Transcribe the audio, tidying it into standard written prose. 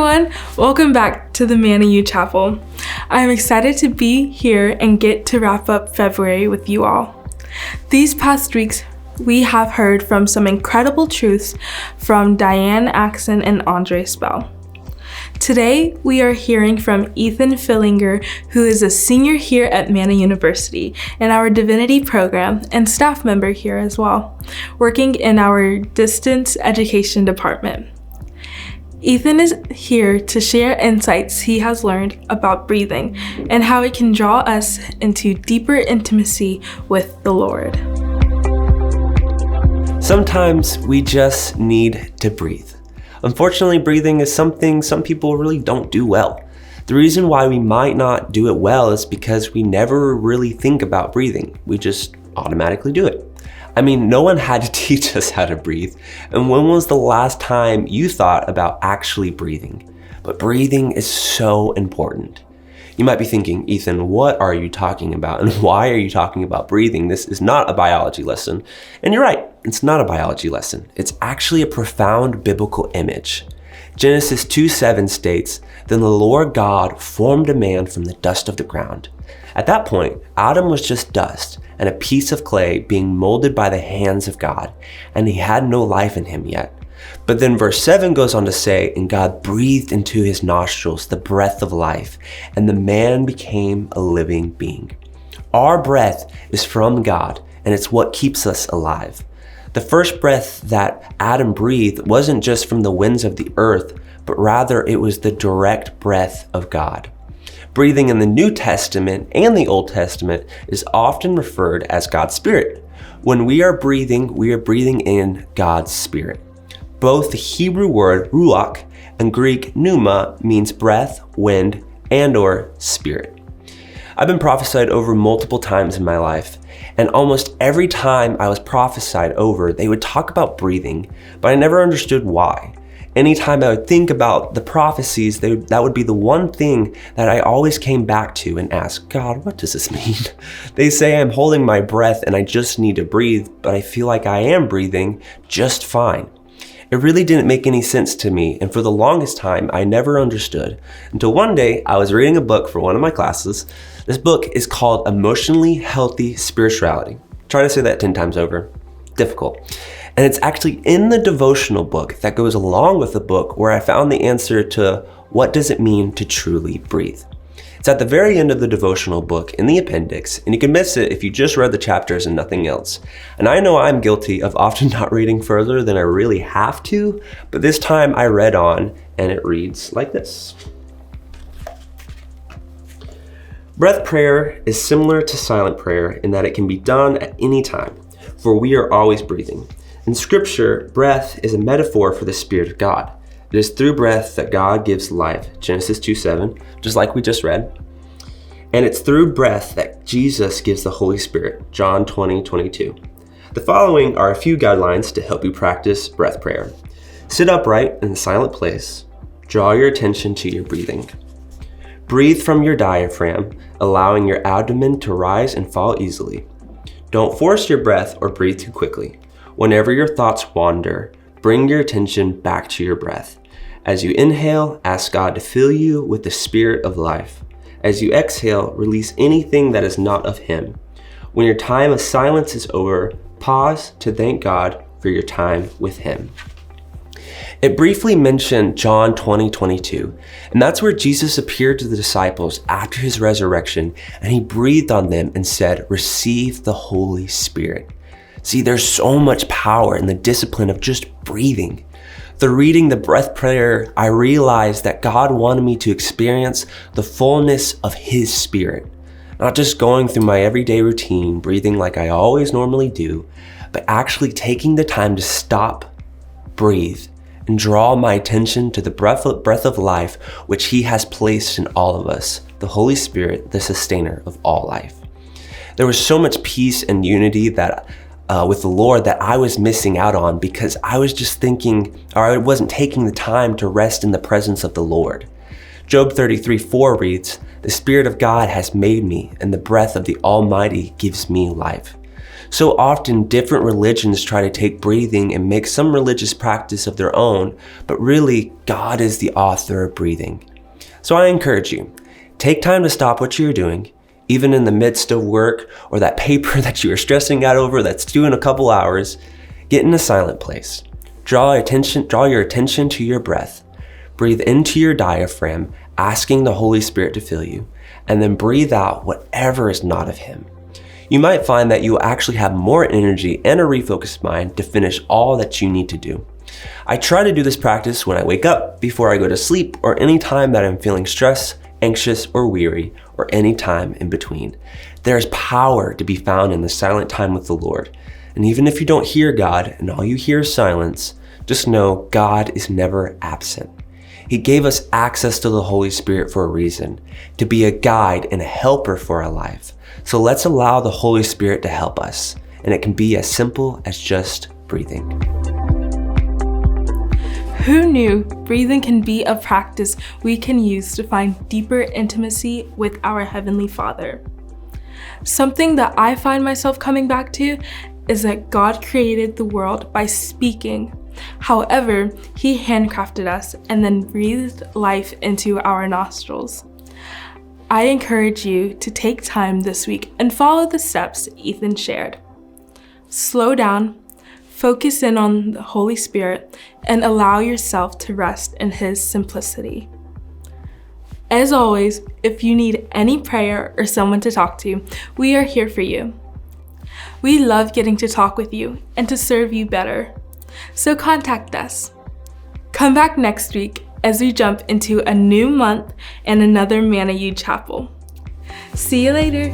everyone, welcome back to the Manna Chapel. I'm excited to be here and get to wrap up February with you all. These past weeks, we have heard from some incredible truths from Diane Axon and Andre Spell. Today, we are hearing from Ethan Fillinger, who is a senior here at Manna University in our divinity program and staff member here as well, working in our distance education department. Ethan is here to share insights he has learned about breathing and how it can draw us into deeper intimacy with the Lord. Sometimes we just need to breathe. Unfortunately, breathing is something some people really don't do well. The reason why we might not do it well is because we never really think about breathing. We just automatically do it. I mean, no one had to teach us how to breathe. And when was the last time you thought about actually breathing? But breathing is so important. You might be thinking, Ethan, what are you talking about? And why are you talking about breathing? This is not a biology lesson. And you're right, it's not a biology lesson. It's actually a profound biblical image. Genesis 2:7 states, "Then the Lord God formed a man from the dust of the ground." At that point, Adam was just dust and a piece of clay being molded by the hands of God, and he had no life in him yet. But then verse 7 goes on to say, "And God breathed into his nostrils the breath of life, and the man became a living being." Our breath is from God, and it's what keeps us alive. The first breath that Adam breathed wasn't just from the winds of the earth, but rather it was the direct breath of God. Breathing in the New Testament and the Old Testament is often referred as God's Spirit. When we are breathing in God's Spirit. Both the Hebrew word ruach and Greek pneuma means breath, wind, and/or spirit. I've been prophesied over multiple times in my life, and almost every time I was prophesied over, they would talk about breathing, but I never understood why. Anytime I would think about the prophecies, that would be the one thing that I always came back to and asked, God, what does this mean? They say I'm holding my breath and I just need to breathe, but I feel like I am breathing just fine. It really didn't make any sense to me, and for the longest time, I never understood. Until one day, I was reading a book for one of my classes. This book is called Emotionally Healthy Spirituality. Try to say that 10 times over. Difficult. And it's actually in the devotional book that goes along with the book where I found the answer to what does it mean to truly breathe. It's at the very end of the devotional book in the appendix, and you can miss it if you just read the chapters and nothing else. And I know I'm guilty of often not reading further than I really have to, but this time I read on, and it reads like this. Breath prayer is similar to silent prayer in that it can be done at any time, for we are always breathing. In Scripture, breath is a metaphor for the Spirit of God. It is through breath that God gives life, Genesis 2:7, just like we just read. And it's through breath that Jesus gives the Holy Spirit, John 20:22. The following are a few guidelines to help you practice breath prayer. Sit upright in a silent place. Draw your attention to your breathing. Breathe from your diaphragm, allowing your abdomen to rise and fall easily. Don't force your breath or breathe too quickly. Whenever your thoughts wander, bring your attention back to your breath. As you inhale, ask God to fill you with the spirit of life. As you exhale, release anything that is not of Him. When your time of silence is over, pause to thank God for your time with Him. It briefly mentioned John 20:22, and that's where Jesus appeared to the disciples after His resurrection, and He breathed on them and said, "Receive the Holy Spirit." See, there's so much power in the discipline of just breathing. Through reading the breath prayer, I realized that God wanted me to experience the fullness of His Spirit. Not just going through my everyday routine, breathing like I always normally do, but actually taking the time to stop, breathe, and draw my attention to the breath of life which He has placed in all of us, the Holy Spirit, the sustainer of all life. There was so much peace and unity that with the Lord that I was missing out on because I was just thinking, or I wasn't taking the time to rest in the presence of the Lord. Job 33:4 reads, "The Spirit of God has made me, and the breath of the Almighty gives me life." So often, different religions try to take breathing and make some religious practice of their own, but really, God is the author of breathing. So I encourage you, take time to stop what you're doing, even in the midst of work or that paper that you are stressing out over that's due in a couple hours. Get in a silent place. Draw your attention to your breath. Breathe into your diaphragm, asking the Holy Spirit to fill you, and then breathe out whatever is not of Him. You might find that you will actually have more energy and a refocused mind to finish all that you need to do. I try to do this practice when I wake up, before I go to sleep, or any time that I'm feeling stressed, anxious, or weary, or any time in between. There is power to be found in the silent time with the Lord. And even if you don't hear God and all you hear is silence, just know God is never absent. He gave us access to the Holy Spirit for a reason, to be a guide and a helper for our life. So let's allow the Holy Spirit to help us, and it can be as simple as just breathing. Who knew breathing can be a practice we can use to find deeper intimacy with our Heavenly Father? Something that I find myself coming back to is that God created the world by speaking. However, He handcrafted us and then breathed life into our nostrils. I encourage you to take time this week and follow the steps Ethan shared. Slow down, focus in on the Holy Spirit, and allow yourself to rest in His simplicity. As always, if you need any prayer or someone to talk to, we are here for you. We love getting to talk with you and to serve you better. So contact us. Come back next week as we jump into a new month and another Manna Chapel. See you later.